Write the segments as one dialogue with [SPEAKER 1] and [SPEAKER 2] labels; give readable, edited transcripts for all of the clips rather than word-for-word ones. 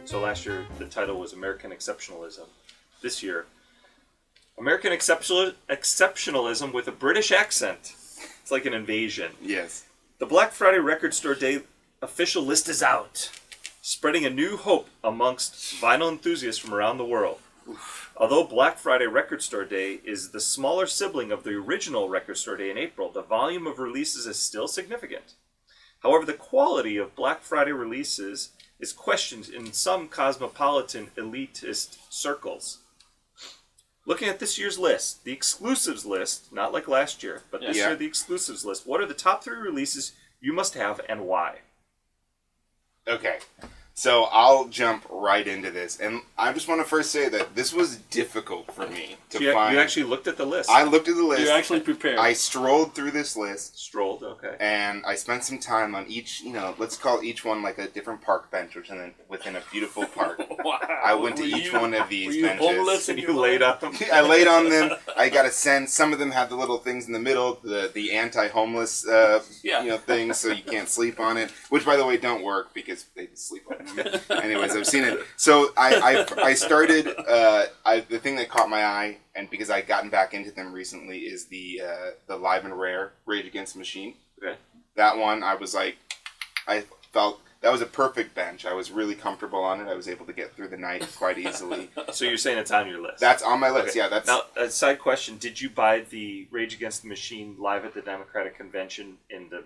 [SPEAKER 1] So last year the title was American Exceptionalism. This year, American Exceptionalism with a British accent. It's like an invasion.
[SPEAKER 2] Yes.
[SPEAKER 1] The Black Friday Record Store Day official list is out, spreading a new hope amongst vinyl enthusiasts from around the world. Although Black Friday Record Store Day is the smaller sibling of the original Record Store Day in April, the volume of releases is still significant. However, the quality of Black Friday releases is questioned in some cosmopolitan elitist circles. Looking at this year's list, the exclusives list, not like last year, but this year the exclusives list, what are the top 3 releases you must have and why?
[SPEAKER 2] Okay. So I'll jump right into this. And I just want to first say that this was difficult for me to find.
[SPEAKER 1] You actually looked at the list.
[SPEAKER 2] I looked at the list.
[SPEAKER 3] You're actually prepared.
[SPEAKER 2] I strolled through this list.
[SPEAKER 1] Okay.
[SPEAKER 2] And I spent some time on each, let's call each one like a different park bench within a beautiful park.
[SPEAKER 3] Wow.
[SPEAKER 2] I went to each one of these benches.
[SPEAKER 3] Homeless and
[SPEAKER 1] you laid on them?
[SPEAKER 2] I laid on them. I got a sense. Some of them had the little things in the middle, the anti-homeless thing, so you can't sleep on it. Which, by the way, don't work because they sleep on them. Anyways, I've seen it. So I started. The thing that caught my eye, and because I'd gotten back into them recently, is the Live and Rare Rage Against the Machine.
[SPEAKER 1] Okay.
[SPEAKER 2] That one, I was like, I felt that was a perfect bench. I was really comfortable on it. I was able to get through the night quite easily.
[SPEAKER 1] So you're saying it's on your list?
[SPEAKER 2] That's on my list.
[SPEAKER 1] Okay.
[SPEAKER 2] Yeah, that's.
[SPEAKER 1] Now, a side question: did you buy the Rage Against the Machine live at the Democratic Convention in the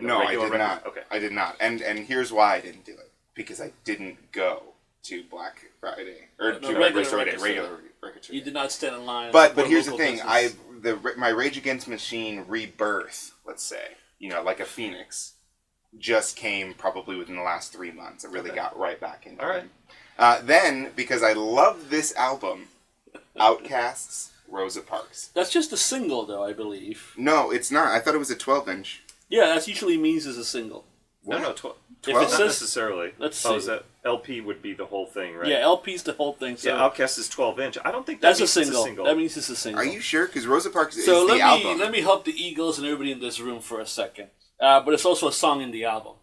[SPEAKER 2] No, I
[SPEAKER 1] regular
[SPEAKER 2] did
[SPEAKER 1] record?
[SPEAKER 2] not.
[SPEAKER 1] Okay,
[SPEAKER 2] I did not. And here's why I didn't do it. Because I didn't go to Black Friday or to regular Store Day, regular Record Store Day.
[SPEAKER 3] You did not stand in line.
[SPEAKER 2] But here's the thing: my Rage Against the Machine rebirth, let's say, like a phoenix, just came probably within the last 3 months. I really got right back into it. Then, because I love this album, Outkast's Rosa Parks.
[SPEAKER 3] That's just a single, though, I believe.
[SPEAKER 2] No, it's not. I thought it was a 12-inch.
[SPEAKER 3] Yeah, that usually means it's a single.
[SPEAKER 1] What? No,
[SPEAKER 2] 12?
[SPEAKER 1] Not necessarily.
[SPEAKER 3] Let's see.
[SPEAKER 1] Oh, is that LP would be the whole thing, right?
[SPEAKER 3] Yeah, LP's the whole thing. So
[SPEAKER 1] yeah, Outkast is 12-inch. I don't think that
[SPEAKER 3] that's
[SPEAKER 1] means
[SPEAKER 3] a single.
[SPEAKER 1] It's a single.
[SPEAKER 3] That means it's a single.
[SPEAKER 2] Are you sure? Because Rosa Parks is
[SPEAKER 3] so
[SPEAKER 2] the album.
[SPEAKER 3] let me help the Eagles and everybody in this room for a second. But it's also a song in the album.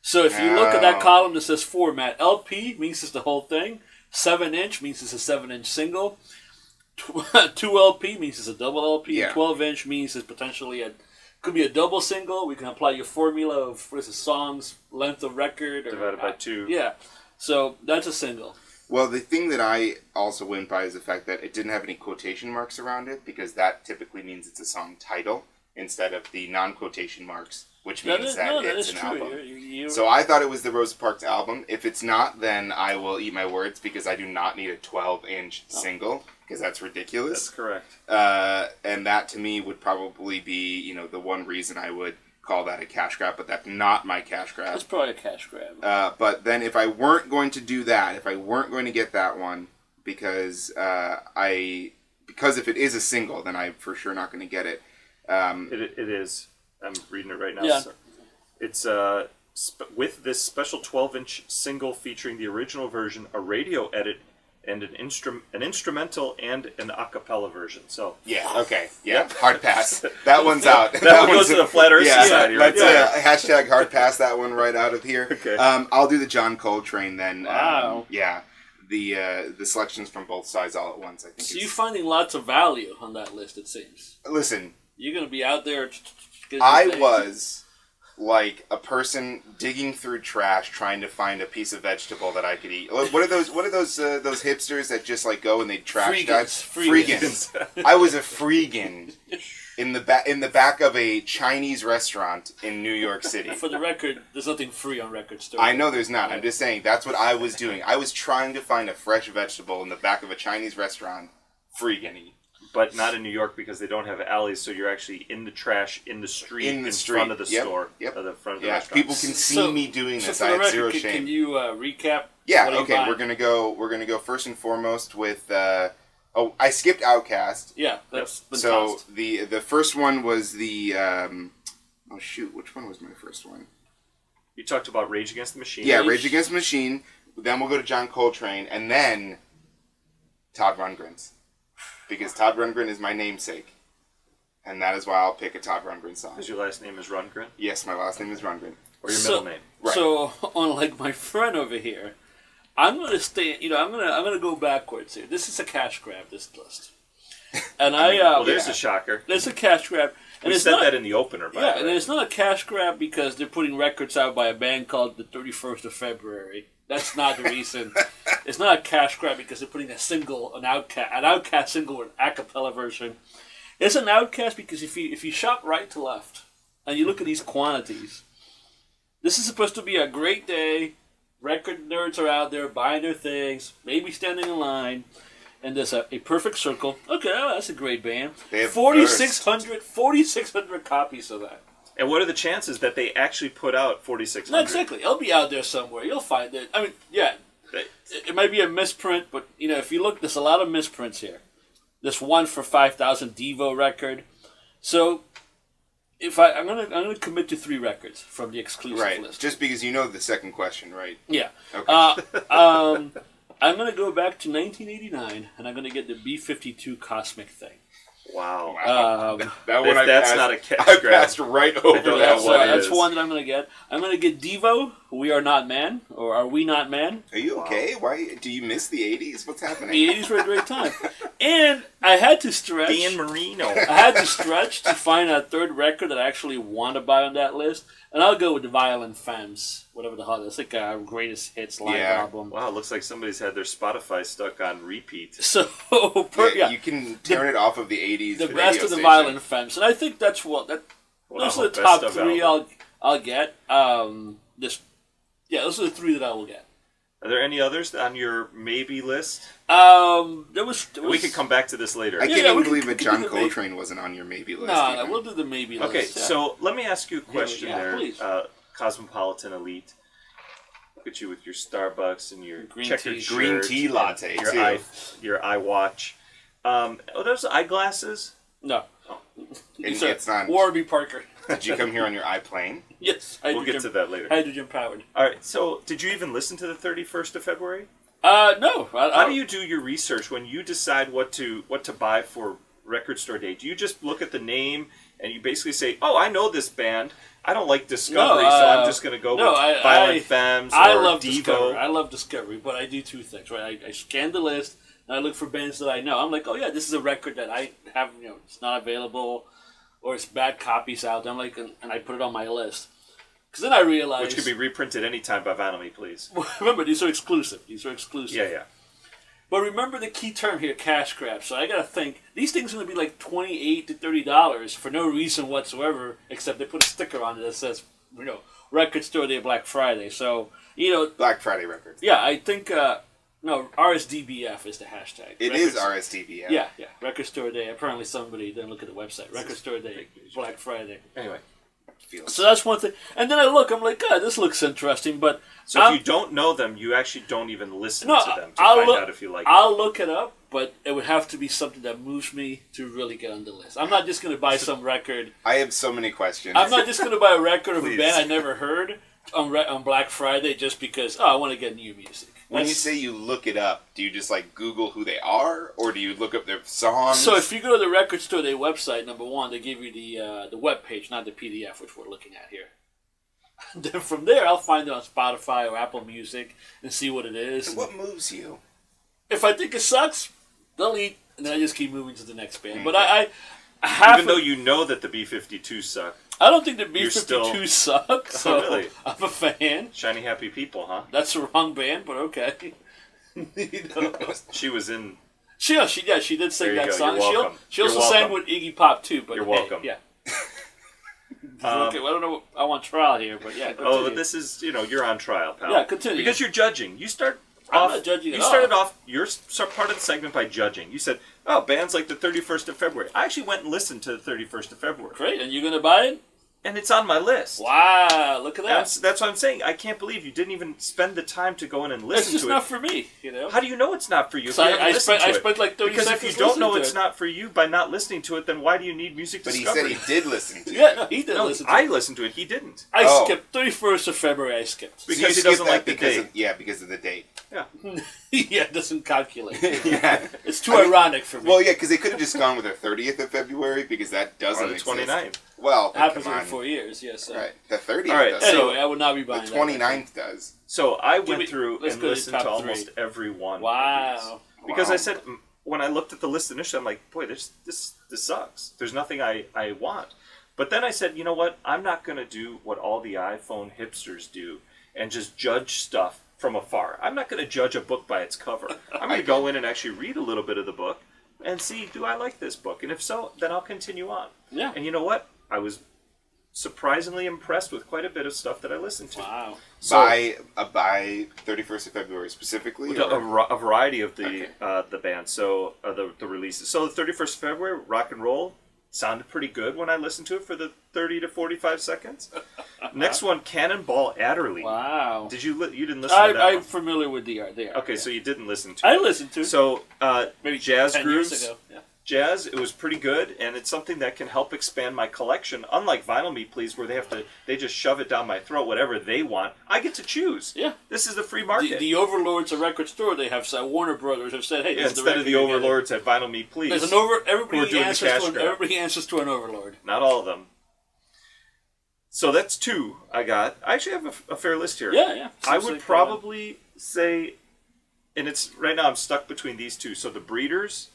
[SPEAKER 3] So if you look at that column that says format, LP means it's the whole thing. 7-inch means it's a 7-inch single. 2 LP means it's a double LP.
[SPEAKER 2] Yeah.
[SPEAKER 3] And 12-inch means it's potentially could be a double single. We can apply your formula of songs, length of record.
[SPEAKER 1] Divided by 2.
[SPEAKER 3] Yeah. So that's a single.
[SPEAKER 2] Well, the thing that I also went by is the fact that it didn't have any quotation marks around it, because that typically means it's a song title instead of the non-quotation marks, which means that it's an album. So I thought it was the Rosa Parks album. If it's not, then I will eat my words, because I do not need a 12-inch single, because that's ridiculous.
[SPEAKER 1] That's correct.
[SPEAKER 2] And that, to me, would probably be, the one reason I would call that a cash grab, but that's not my cash grab.
[SPEAKER 3] That's probably a cash grab.
[SPEAKER 2] But then if I weren't going to do that, if I weren't going to get that one, because if it is a single, then I'm for sure not going to get it.
[SPEAKER 1] It is. I'm reading it right now.
[SPEAKER 3] Yeah.
[SPEAKER 1] So it's with this special 12-inch single featuring the original version, a radio edit, and an instrumental and an a cappella version. So
[SPEAKER 2] yeah, okay, yeah, hard pass. That one's out.
[SPEAKER 1] that one goes to the Flat Earth Society. Right?
[SPEAKER 2] Hashtag hard pass that one right out of here.
[SPEAKER 1] Okay.
[SPEAKER 2] I'll do the John Coltrane then.
[SPEAKER 3] Wow.
[SPEAKER 2] Yeah, the selections from both sides all at once. I think.
[SPEAKER 3] So you're finding lots of value on that list. It seems.
[SPEAKER 2] Listen,
[SPEAKER 3] you're going to be out there.
[SPEAKER 2] I was like a person digging through trash trying to find a piece of vegetable that I could eat. What are those hipsters that just like go and they trash dive? Freegans. I was a freegan in the back of a Chinese restaurant in New York City.
[SPEAKER 3] For the record, there's nothing free on Record Store.
[SPEAKER 2] I know there's not. I'm just saying that's what I was doing. I was trying to find a fresh vegetable in the back of a Chinese restaurant, freegan-y.
[SPEAKER 1] But not in New York, because they don't have alleys, so you're actually in the trash, in the street, in front of the store, the front of the restaurant.
[SPEAKER 2] People can see me doing this. I have zero shame.
[SPEAKER 3] Can you recap?
[SPEAKER 2] Yeah, okay. We're gonna go first and foremost with. I skipped Outkast.
[SPEAKER 3] Yeah, that's been
[SPEAKER 2] so
[SPEAKER 3] tossed.
[SPEAKER 2] the first one was the. Which one was my first one?
[SPEAKER 1] You talked about Rage Against the Machine.
[SPEAKER 2] Yeah, Rage Against the Machine. Then we'll go to John Coltrane, and then Todd Rundgren's. Because Todd Rundgren is my namesake. And that is why I'll pick a Todd Rundgren song.
[SPEAKER 1] Because your last name is Rundgren?
[SPEAKER 2] Yes, my last name is Rundgren.
[SPEAKER 1] Or your middle name.
[SPEAKER 2] Right.
[SPEAKER 3] So, unlike my friend over here, I'm gonna stay. I'm gonna go backwards here. This is a cash grab. This list, and
[SPEAKER 1] well, there's a shocker.
[SPEAKER 3] There's a cash grab. And
[SPEAKER 1] We
[SPEAKER 3] it's
[SPEAKER 1] said
[SPEAKER 3] not,
[SPEAKER 1] that in the opener, by the way.
[SPEAKER 3] and it's not a cash grab because they're putting records out by a band called the 31st of February. That's not the reason. It's not a cash grab because they're putting an Outcast single with an a cappella version. It's an Outcast because if you shop right to left and you look at these quantities, this is supposed to be a great day. Record nerds are out there buying their things, maybe standing in line. And there's a perfect circle. Okay, well, that's a great band. 4,600 copies of that.
[SPEAKER 1] And what are the chances that they actually put out 4,600?
[SPEAKER 3] No, exactly. It'll be out there somewhere. You'll find it. I mean, yeah, it might be a misprint, but if you look, there's a lot of misprints here. There's one for 5,000 Devo record. So, I'm gonna commit to 3 records from the exclusive list.
[SPEAKER 2] Just because you know the second question, right?
[SPEAKER 3] Yeah.
[SPEAKER 2] Okay.
[SPEAKER 3] I'm going to go back to 1989, and I'm going to get the B-52 Cosmic Thing.
[SPEAKER 1] Wow.
[SPEAKER 2] That one
[SPEAKER 1] that's not a cash grab.
[SPEAKER 2] I passed right over that one.
[SPEAKER 3] That's one that I'm going to get. I'm going to get Devo, We Are Not Men, or Are We Not Men?
[SPEAKER 2] Are you okay? Why do you miss the 80s? What's happening?
[SPEAKER 3] The 80s were a great time. And I had to stretch.
[SPEAKER 1] Dan Marino.
[SPEAKER 3] I had to stretch to find a third record that I actually want to buy on that list. And I'll go with the Violent Femmes, whatever the hell it is. It's like our greatest hits live album.
[SPEAKER 1] Wow, it looks like somebody's had their Spotify stuck on repeat.
[SPEAKER 3] So,
[SPEAKER 2] you can turn it off of the 80s.
[SPEAKER 3] The best of the Violent Femmes. And I think that's those are the top 3 I'll get. Those are the 3 that I will get.
[SPEAKER 1] Are there any others on your maybe list?
[SPEAKER 3] There was
[SPEAKER 1] we could come back to this later.
[SPEAKER 2] I can't even believe that John Coltrane wasn't on your maybe list.
[SPEAKER 3] No, we'll do the maybe list.
[SPEAKER 1] Okay, so let me ask you a question
[SPEAKER 3] please.
[SPEAKER 1] Cosmopolitan Elite. Look at you with your Starbucks and your checkered shirt.
[SPEAKER 2] Green tea latte, too.
[SPEAKER 1] Your iWatch. Those eyeglasses?
[SPEAKER 3] No.
[SPEAKER 2] It's not.
[SPEAKER 3] Warby Parker.
[SPEAKER 2] Did you come here on your iPlane?
[SPEAKER 3] Yes.
[SPEAKER 1] We'll get to that later.
[SPEAKER 3] Hydrogen powered.
[SPEAKER 1] All right, so did you even listen to the 31st of February?
[SPEAKER 3] No.
[SPEAKER 1] How do you do your research when you decide what to buy for Record Store Day? Do you just look at the name and you basically say, "Oh, I know this band. I don't like Discovery, so I'm just going to go with Violent Femmes or Devo."
[SPEAKER 3] Discovery. I love Discovery, but I do 2 things. Right, I scan the list and I look for bands that I know. I'm like, "Oh yeah, this is a record that I have. It's not available, or it's bad copies out." I'm like, and I put it on my list. Because then I realized...
[SPEAKER 1] Which could be reprinted anytime by Vinyl Me, please.
[SPEAKER 3] Remember, these are exclusive.
[SPEAKER 1] Yeah.
[SPEAKER 3] But remember the key term here, cash grab. So I got to think, these things are going to be like $28 to $30 for no reason whatsoever, except they put a sticker on it that says, Record Store Day, Black Friday. So,
[SPEAKER 2] Black Friday Records.
[SPEAKER 3] Yeah, I think, RSDBF is the hashtag.
[SPEAKER 2] It is RSDBF.
[SPEAKER 3] Yeah. Record Store Day. Apparently somebody didn't look at the website. Record Store Day, Black Friday.
[SPEAKER 1] Anyway.
[SPEAKER 3] So that's one thing. And then I'm like, God, this looks interesting, but...
[SPEAKER 1] So if you don't know them, you actually don't even listen to them to find out if you like them.
[SPEAKER 3] I'll look it up, but it would have to be something that moves me to really get on the list. I'm not just going to buy some record.
[SPEAKER 2] I have so many questions.
[SPEAKER 3] I'm not just going to buy a record of a band I never heard on Black Friday just because, I want to get new music.
[SPEAKER 2] When you say you look it up, do you just Google who they are, or do you look up their songs?
[SPEAKER 3] So if you go to the Record Store Day website, number one, they give you the web page, not the PDF, which we're looking at here. Then from there, I'll find it on Spotify or Apple Music and see what it is.
[SPEAKER 2] And what moves you?
[SPEAKER 3] If I think it sucks, delete, and then I just keep moving to the next band. But
[SPEAKER 1] even though you know that the B-52 suck.
[SPEAKER 3] I don't think the B-52 sucks. So
[SPEAKER 1] really?
[SPEAKER 3] I'm a fan.
[SPEAKER 1] Shiny Happy People, huh?
[SPEAKER 3] That's the wrong band, but okay.
[SPEAKER 1] She was in...
[SPEAKER 3] She did sing that song.
[SPEAKER 1] You're welcome.
[SPEAKER 3] She also sang with Iggy Pop, too. But
[SPEAKER 1] you're welcome.
[SPEAKER 3] Yeah. Okay, well, I don't know. I want trial here, but yeah. Continue.
[SPEAKER 1] But this is, you're on trial, pal.
[SPEAKER 3] Yeah, continue.
[SPEAKER 1] Because you're judging.
[SPEAKER 3] I'm not judging at all.
[SPEAKER 1] You started off your part of the segment by judging. You said, bands like the 31st of February. I actually went and listened to the 31st of February.
[SPEAKER 3] Great, and you're going to buy it?
[SPEAKER 1] And it's on my list.
[SPEAKER 3] Wow, look at that.
[SPEAKER 1] That's what I'm saying. I can't believe you didn't even spend the time to go in and listen to it.
[SPEAKER 3] It's just not for me,
[SPEAKER 1] How do you know it's not for you?
[SPEAKER 3] I spent like 30
[SPEAKER 1] because
[SPEAKER 3] seconds
[SPEAKER 1] if you don't know it's not for you by not listening to it, then why do you need music
[SPEAKER 2] But
[SPEAKER 1] discovery?
[SPEAKER 2] he said he did listen to it.
[SPEAKER 3] Yeah, no, he did listen to it.
[SPEAKER 1] I listened to it. He didn't.
[SPEAKER 3] I skipped 31st of February. I skipped.
[SPEAKER 1] Because he doesn't like the
[SPEAKER 2] date.
[SPEAKER 1] date.
[SPEAKER 2] Because of the date.
[SPEAKER 1] Yeah.
[SPEAKER 3] Yeah, it doesn't calculate.
[SPEAKER 2] Yeah.
[SPEAKER 3] It's too ironic for me.
[SPEAKER 2] Well, yeah, because they could have just gone with the 30th of February because that doesn't
[SPEAKER 1] Or the
[SPEAKER 2] exist.
[SPEAKER 1] 29th.
[SPEAKER 2] Well,
[SPEAKER 3] happens
[SPEAKER 2] come
[SPEAKER 3] every
[SPEAKER 2] on.
[SPEAKER 3] 4 years. Yes. So.
[SPEAKER 2] Right. The 30th
[SPEAKER 1] All right,
[SPEAKER 2] does.
[SPEAKER 1] so-
[SPEAKER 3] Anyway, I would not be
[SPEAKER 2] The
[SPEAKER 3] buying that.
[SPEAKER 2] 29th does.
[SPEAKER 1] So I
[SPEAKER 3] Give
[SPEAKER 1] went
[SPEAKER 3] me-
[SPEAKER 1] through
[SPEAKER 3] let's
[SPEAKER 1] and
[SPEAKER 3] go to
[SPEAKER 1] listened to
[SPEAKER 3] top
[SPEAKER 1] almost
[SPEAKER 3] three.
[SPEAKER 1] every one. of
[SPEAKER 3] Wow.
[SPEAKER 1] these. Because I
[SPEAKER 2] Wow.
[SPEAKER 1] said when I looked at the list initially, I'm like, boy, this sucks. There's nothing I want. But then I said, you know what? I'm not going to do what all the iPhone hipsters do and just judge stuff from afar. I'm not going to judge a book by its cover. I'm going to go in and actually read a little bit of the book and see, do I like this book? And if so, then I'll continue on.
[SPEAKER 3] Yeah.
[SPEAKER 1] And you know what? I was surprisingly impressed with quite a bit of stuff that I listened to.
[SPEAKER 3] Wow.
[SPEAKER 1] So,
[SPEAKER 2] By 31st of February specifically?
[SPEAKER 1] a,
[SPEAKER 2] Or?
[SPEAKER 1] a variety of the
[SPEAKER 2] Okay.
[SPEAKER 1] the bands, so the releases. So the 31st of February, Rock and Roll sounded pretty good when I listened to it for the 30 to 45 seconds. Next one, Cannonball Adderley.
[SPEAKER 3] Wow.
[SPEAKER 1] Did you you didn't listen to that
[SPEAKER 3] I'm
[SPEAKER 1] one?
[SPEAKER 3] familiar with the art. They are.
[SPEAKER 1] Okay,
[SPEAKER 3] yeah.
[SPEAKER 1] so you didn't listen to
[SPEAKER 3] I
[SPEAKER 1] it.
[SPEAKER 3] listened to it.
[SPEAKER 1] So
[SPEAKER 3] maybe
[SPEAKER 1] jazz
[SPEAKER 3] 10
[SPEAKER 1] grooves.
[SPEAKER 3] years ago. Yeah.
[SPEAKER 1] Jazz, it was pretty good, and it's something that can help expand my collection. Unlike Vinyl Me Please, where they just shove it down my throat, whatever they want. I get to choose.
[SPEAKER 3] Yeah.
[SPEAKER 1] This is the free market.
[SPEAKER 3] The overlords of record store, they have Warner Brothers have said, hey,
[SPEAKER 1] Yeah,
[SPEAKER 3] this is
[SPEAKER 1] instead of
[SPEAKER 3] record
[SPEAKER 1] the
[SPEAKER 3] you're getting.
[SPEAKER 1] overlords at Vinyl Me Please.
[SPEAKER 3] There's an
[SPEAKER 1] who are
[SPEAKER 3] everybody
[SPEAKER 1] doing the
[SPEAKER 3] answers
[SPEAKER 1] cash
[SPEAKER 3] to
[SPEAKER 1] grab.
[SPEAKER 3] everybody answers to an overlord.
[SPEAKER 1] Not all of them. So that's two I got. I actually have a fair list here.
[SPEAKER 3] Yeah, yeah.
[SPEAKER 1] I
[SPEAKER 3] Seems
[SPEAKER 1] would
[SPEAKER 3] like,
[SPEAKER 1] probably say, and it's right now I'm stuck between these two. So the Breeders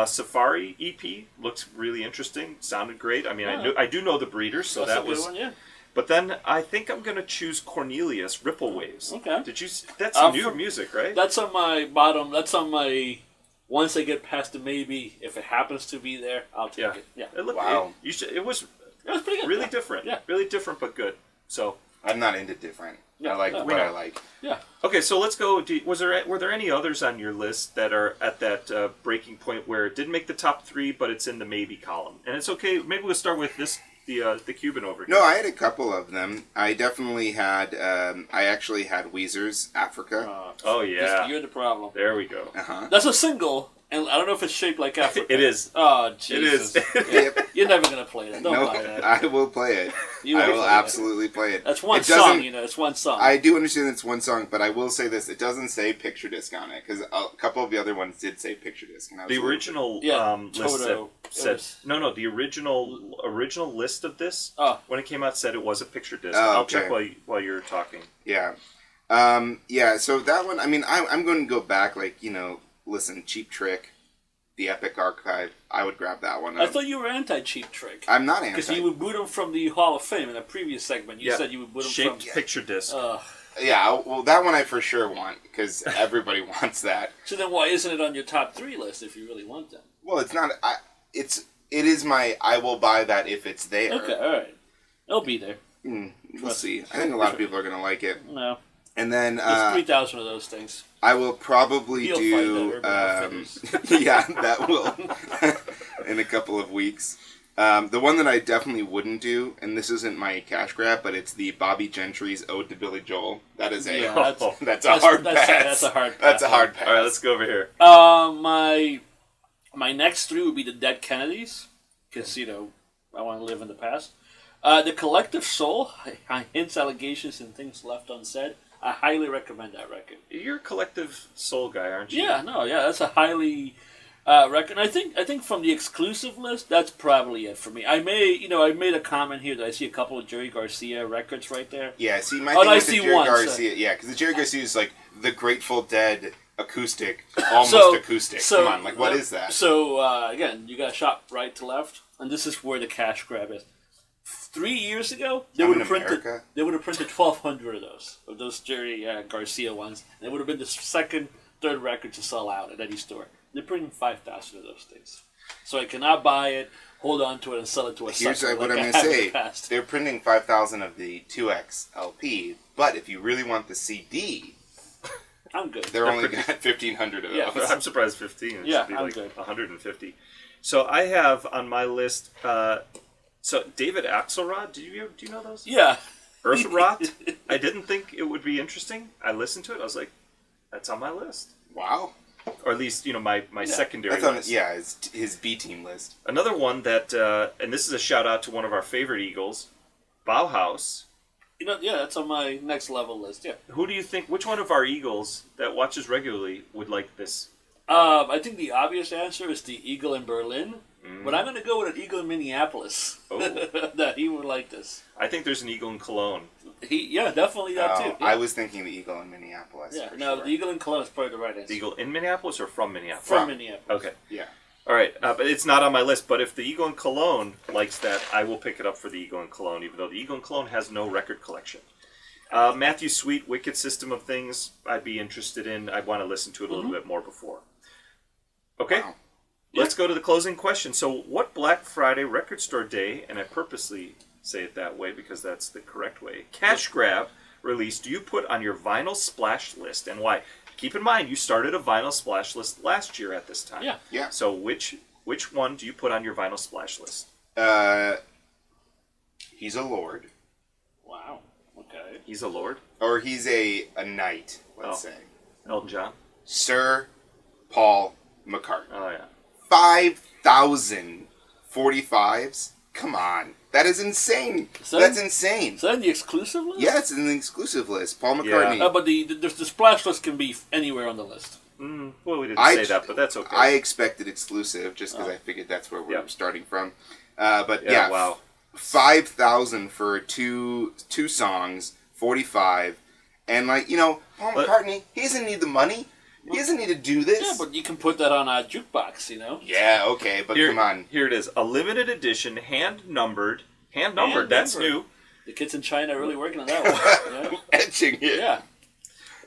[SPEAKER 1] Safari EP looks really interesting. Sounded great. I mean,
[SPEAKER 3] Yeah.
[SPEAKER 1] I do know the Breeders, so
[SPEAKER 3] that's
[SPEAKER 1] that
[SPEAKER 3] a good
[SPEAKER 1] was.
[SPEAKER 3] one, yeah.
[SPEAKER 1] But then I think I'm gonna choose Cornelius Ripple Waves.
[SPEAKER 3] Okay.
[SPEAKER 1] Did you? That's
[SPEAKER 3] I'm
[SPEAKER 1] new
[SPEAKER 3] from-
[SPEAKER 1] music, right?
[SPEAKER 3] That's on my bottom. That's on my. Once I get past the maybe, if it happens to be there, I'll take
[SPEAKER 1] Yeah.
[SPEAKER 3] it. Yeah.
[SPEAKER 1] It looked.
[SPEAKER 2] Wow.
[SPEAKER 1] It was
[SPEAKER 3] It was pretty good.
[SPEAKER 1] really
[SPEAKER 3] yeah.
[SPEAKER 1] different.
[SPEAKER 3] Yeah.
[SPEAKER 1] Really different, but good. So.
[SPEAKER 2] I'm not into different.
[SPEAKER 3] Yeah,
[SPEAKER 2] I like
[SPEAKER 3] no,
[SPEAKER 2] what
[SPEAKER 3] we
[SPEAKER 2] I
[SPEAKER 1] know.
[SPEAKER 2] like.
[SPEAKER 3] Yeah.
[SPEAKER 1] Okay, so let's go. Were there any others on your list that are at that breaking point where it didn't make the top three, but it's in the maybe column? And it's okay. Maybe we'll start with the Cuban over here.
[SPEAKER 2] No, I had a couple of them. I definitely had. I actually had Weezer's Africa.
[SPEAKER 1] Oh yeah,
[SPEAKER 3] You're the problem.
[SPEAKER 1] there we go.
[SPEAKER 2] Uh-huh.
[SPEAKER 3] That's a single, and I don't know if it's shaped like Africa.
[SPEAKER 1] It is.
[SPEAKER 3] Oh,
[SPEAKER 1] It
[SPEAKER 3] Jesus.
[SPEAKER 1] is.
[SPEAKER 2] Yep.
[SPEAKER 3] You're never going to play that. Don't
[SPEAKER 2] No,
[SPEAKER 3] buy that.
[SPEAKER 2] I will play it.
[SPEAKER 3] You
[SPEAKER 2] I
[SPEAKER 3] will
[SPEAKER 2] will
[SPEAKER 3] play it.
[SPEAKER 2] absolutely play it.
[SPEAKER 3] That's one
[SPEAKER 2] It
[SPEAKER 3] song,
[SPEAKER 2] doesn't-
[SPEAKER 3] you know. It's one song.
[SPEAKER 2] I do understand it's one song, but I will say this: it doesn't say picture disc on it because a couple of the other ones did say picture disc. And I was
[SPEAKER 1] The
[SPEAKER 2] a little
[SPEAKER 1] original
[SPEAKER 3] Yeah,
[SPEAKER 1] list
[SPEAKER 3] Toto.
[SPEAKER 1] said
[SPEAKER 3] It was-
[SPEAKER 1] no. The original list of this
[SPEAKER 3] Oh.
[SPEAKER 1] when it came out said it was a picture disc.
[SPEAKER 2] Oh,
[SPEAKER 1] I'll check
[SPEAKER 2] okay.
[SPEAKER 1] while you're talking.
[SPEAKER 2] Yeah. Yeah, so that one, I mean, I'm going to go back, like, listen, Cheap Trick, the Epic Archive, I would grab that one.
[SPEAKER 3] I thought you were anti-Cheap Trick.
[SPEAKER 2] I'm not
[SPEAKER 3] Because
[SPEAKER 2] anti.
[SPEAKER 3] you would boot him from the Hall of Fame in a previous segment. You
[SPEAKER 1] Yeah.
[SPEAKER 3] said you would boot him
[SPEAKER 1] Shaped
[SPEAKER 3] from...
[SPEAKER 1] picture disc.
[SPEAKER 2] Yeah, well, that one I for sure want, because everybody wants that.
[SPEAKER 3] So then why isn't it on your top three list if you really want them?
[SPEAKER 2] Well, it's not, it is my, I will buy that if it's there.
[SPEAKER 3] Okay, all right. It'll be there.
[SPEAKER 2] We'll see. I think a lot of people are going to like it.
[SPEAKER 3] No.
[SPEAKER 2] And then,
[SPEAKER 3] There's 3,000 of those things.
[SPEAKER 2] I will probably
[SPEAKER 3] You'll
[SPEAKER 2] do,
[SPEAKER 3] find that Urban Outfitters.
[SPEAKER 2] yeah, that will, in a couple of weeks. The one that I definitely wouldn't do, and this isn't my cash grab, but it's the Bobby Gentry's Ode to Billy Joel. That is a,
[SPEAKER 3] Yeah,
[SPEAKER 2] that's a hard pass.
[SPEAKER 3] That's a hard pass.
[SPEAKER 2] That's a hard pass.
[SPEAKER 1] All right, let's go over here.
[SPEAKER 3] My next three would be the Dead Kennedys, because, I want to live in the past. The Collective Soul, hints, allegations, and things left unsaid. I highly recommend that record.
[SPEAKER 1] You're a collective soul guy, aren't you?
[SPEAKER 3] Yeah, that's a highly record. I think from the exclusive list, that's probably it for me. I made a comment here that I see a couple of Jerry Garcia records right there.
[SPEAKER 2] Yeah, see, my
[SPEAKER 3] Oh,
[SPEAKER 2] thing
[SPEAKER 3] no, I
[SPEAKER 2] with the
[SPEAKER 3] see
[SPEAKER 2] Jerry
[SPEAKER 3] one,
[SPEAKER 2] Garcia, yeah, because the Jerry Garcia is like the Grateful Dead acoustic, almost acoustic. Come on, like, what is that?
[SPEAKER 3] So, again, you got to shop right to left, and this is where the cash grab is. 3 years ago, they
[SPEAKER 2] I'm
[SPEAKER 3] would
[SPEAKER 2] in
[SPEAKER 3] have printed.
[SPEAKER 2] America.
[SPEAKER 3] They would have printed 1,200 of those Jerry Garcia ones. And it would have been the second, third record to sell out at any store. They're printing 5,000 of those things, so I cannot buy it, hold on to it, and sell it to a
[SPEAKER 2] Here's
[SPEAKER 3] sucker
[SPEAKER 2] what
[SPEAKER 3] like
[SPEAKER 2] I'm
[SPEAKER 3] I
[SPEAKER 2] going to
[SPEAKER 3] have in
[SPEAKER 2] say.
[SPEAKER 3] the past.
[SPEAKER 2] They're printing 5,000 of the 2X LP, but if you really want the CD,
[SPEAKER 3] I'm good.
[SPEAKER 2] they're only got 1,500 of those.
[SPEAKER 3] Yeah.
[SPEAKER 1] I'm surprised 15. It
[SPEAKER 3] Yeah,
[SPEAKER 1] should be
[SPEAKER 3] I'm
[SPEAKER 1] like
[SPEAKER 3] good.
[SPEAKER 1] 150. So I have on my list. So David Axelrod. Do you know those?
[SPEAKER 3] Yeah.
[SPEAKER 1] Earth Rot. I didn't think it would be interesting. I listened to it. I was like, that's on my list,
[SPEAKER 2] Wow.
[SPEAKER 1] or at least my secondary
[SPEAKER 2] That's on,
[SPEAKER 1] list.
[SPEAKER 2] yeah, his B team list.
[SPEAKER 1] Another one that, and this is a shout out to one of our favorite Eagles, Bauhaus.
[SPEAKER 3] That's on my next level list. Yeah.
[SPEAKER 1] Who do you think? Which one of our Eagles that watches regularly would like this?
[SPEAKER 3] I think the obvious answer is the Eagle in Berlin. But I'm going to go with an Eagle in Minneapolis.
[SPEAKER 1] Oh.
[SPEAKER 3] That he would like this.
[SPEAKER 1] I think there's an Eagle in Cologne.
[SPEAKER 3] Definitely that too. Yeah.
[SPEAKER 2] I was thinking the Eagle in Minneapolis.
[SPEAKER 3] Yeah,
[SPEAKER 2] for
[SPEAKER 3] no,
[SPEAKER 2] sure.
[SPEAKER 3] the Eagle in Cologne is probably the right answer.
[SPEAKER 1] The Eagle in Minneapolis or from Minneapolis?
[SPEAKER 3] From Minneapolis.
[SPEAKER 1] Okay.
[SPEAKER 2] Yeah.
[SPEAKER 1] All right, but it's not on my list. But if the Eagle in Cologne likes that, I will pick it up for the Eagle in Cologne, even though the Eagle in Cologne has no record collection. Matthew Sweet, Wicked System of Things, I'd be interested in. I'd want to listen to it a little bit more before. Okay,
[SPEAKER 2] Wow.
[SPEAKER 1] let's go to the closing question. So what Black Friday record store day, and I purposely say it that way because that's the correct way, cash grab release do you put on your vinyl splash list, and why? Keep in mind, you started a vinyl splash list last year at this time.
[SPEAKER 3] Yeah.
[SPEAKER 2] Yeah.
[SPEAKER 1] So which one do you put on your vinyl splash list?
[SPEAKER 2] He's a lord.
[SPEAKER 3] Wow. Okay.
[SPEAKER 1] He's a lord.
[SPEAKER 2] Or he's a knight, let's say.
[SPEAKER 1] Elton John.
[SPEAKER 2] Sir Paul McCartney.
[SPEAKER 1] Oh yeah.
[SPEAKER 2] 5,000 45s? Come on. That is insane. That's insane.
[SPEAKER 3] Is that in the exclusive list?
[SPEAKER 2] Yeah, it's in the exclusive list. Paul McCartney.
[SPEAKER 3] But the splash list can be anywhere on the list.
[SPEAKER 1] Well, we didn't say that, but that's okay.
[SPEAKER 2] I expected exclusive just because I figured that's where we're starting from. But yeah,
[SPEAKER 1] wow.
[SPEAKER 2] 5,000 for two songs, 45, and Paul McCartney, he doesn't need the money. He doesn't need to do this.
[SPEAKER 3] Yeah, but you can put that on a jukebox,
[SPEAKER 2] Yeah, okay, but come on.
[SPEAKER 1] Here it is, a limited edition, hand numbered. That's new.
[SPEAKER 3] The kids in China are really working on that one. Yeah.
[SPEAKER 2] Etching it.
[SPEAKER 3] Yeah.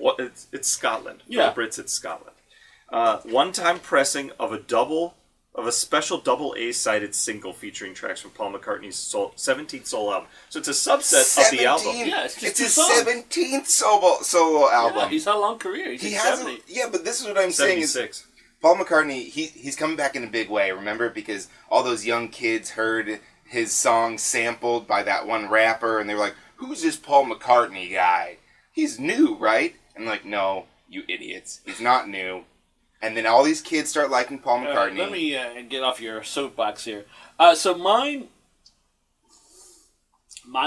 [SPEAKER 1] Well, it's Scotland.
[SPEAKER 3] Yeah.
[SPEAKER 1] For the Brits, it's Scotland. One-time pressing of a special double A-sided single featuring tracks from Paul McCartney's 17th solo album. So it's a subset of the album.
[SPEAKER 3] Yeah, it's just
[SPEAKER 2] his
[SPEAKER 3] two songs.
[SPEAKER 2] 17th solo album.
[SPEAKER 3] Yeah, he's had a long career. He's
[SPEAKER 2] He
[SPEAKER 3] 70.
[SPEAKER 2] has yeah, but this is what I'm saying is
[SPEAKER 1] 76.
[SPEAKER 2] Paul McCartney, he's coming back in a big way, remember? Because all those young kids heard his song sampled by that one rapper, and they were like, who's this Paul McCartney guy? He's new, right? And I'm like, no, you idiots. He's not new. And then all these kids start liking Paul McCartney.
[SPEAKER 3] Let me get off your soapbox here. So mine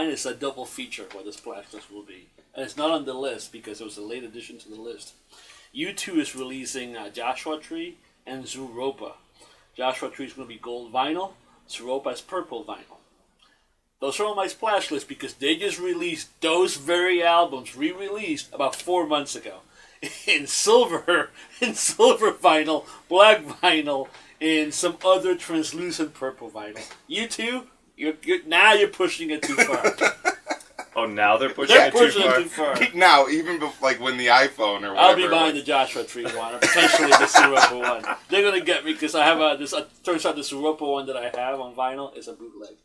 [SPEAKER 3] is a double feature what this splash list will be. And it's not on the list because it was a late addition to the list. U2 is releasing Joshua Tree and Zooropa. Joshua Tree is going to be gold vinyl. Zooropa is purple vinyl. Those are on my splash list because they just released those very albums, re-released about 4 months ago. In silver vinyl, black vinyl, and some other translucent purple vinyl. U2, now you're pushing it too far.
[SPEAKER 1] Oh, now they're pushing it too far.
[SPEAKER 2] Now, even when the iPhone or whatever.
[SPEAKER 3] I'll be buying the Joshua Tree one, or potentially the Zooropa one. They're gonna get me because I have turns out the Zooropa one that I have on vinyl is a bootleg.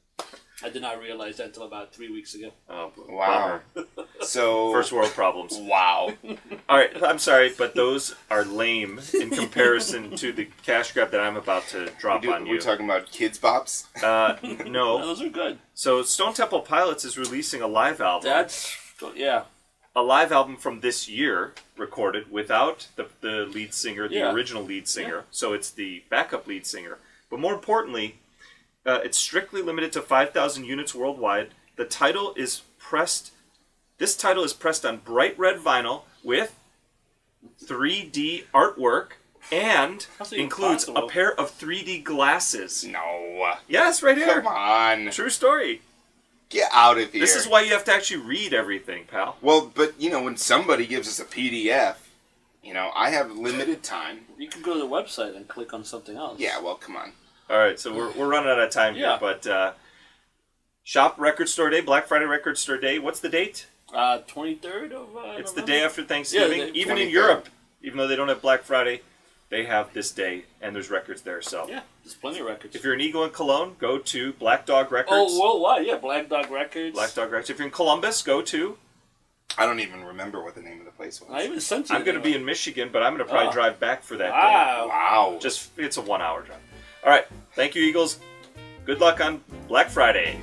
[SPEAKER 3] I did not realize that until about 3 weeks ago.
[SPEAKER 1] Oh,
[SPEAKER 2] wow. So
[SPEAKER 1] first world problems.
[SPEAKER 2] Wow.
[SPEAKER 1] All right, I'm sorry, but those are lame in comparison to the cash grab that I'm about to drop on you.
[SPEAKER 2] We're talking about Kids Bops?
[SPEAKER 1] No.
[SPEAKER 3] Those are good.
[SPEAKER 1] So Stone Temple Pilots is releasing a live album. A live album from this year, recorded without the lead singer, the original lead singer. So it's the backup lead singer. But more importantly, it's strictly limited to 5,000 units worldwide. This title is pressed on bright red vinyl with 3D artwork and includes a pair of 3D glasses.
[SPEAKER 2] No.
[SPEAKER 1] Yes, right here.
[SPEAKER 2] Come on.
[SPEAKER 1] True story.
[SPEAKER 2] Get out of here.
[SPEAKER 1] This is why you have to actually read everything, pal.
[SPEAKER 2] Well, but, when somebody gives us a PDF, I have limited time.
[SPEAKER 3] You can go to the website and click on something else.
[SPEAKER 2] Yeah, well, come on.
[SPEAKER 1] All right, so we're running out of time here, but shop Record Store Day, Black Friday Record Store Day. What's the date?
[SPEAKER 3] 23rd of
[SPEAKER 1] It's
[SPEAKER 3] November?
[SPEAKER 1] the day after Thanksgiving.
[SPEAKER 3] Yeah,
[SPEAKER 1] even in
[SPEAKER 2] 23rd.
[SPEAKER 1] Europe, even though they don't have Black Friday, they have this day, and there's records there. So
[SPEAKER 3] yeah, there's plenty of records.
[SPEAKER 1] If you're in Eagle and Cologne, go to Black Dog Records.
[SPEAKER 3] Oh, worldwide, yeah, Black Dog Records.
[SPEAKER 1] Black Dog Records. If you're in Columbus, go to...
[SPEAKER 2] I don't even remember what the name of the place was.
[SPEAKER 3] I even sent you.
[SPEAKER 1] I'm going to be in Michigan, but I'm going to probably drive back for that day.
[SPEAKER 2] Wow.
[SPEAKER 1] It's a 1 hour drive. All right. Thank you, Eagles. Good luck on Black Friday.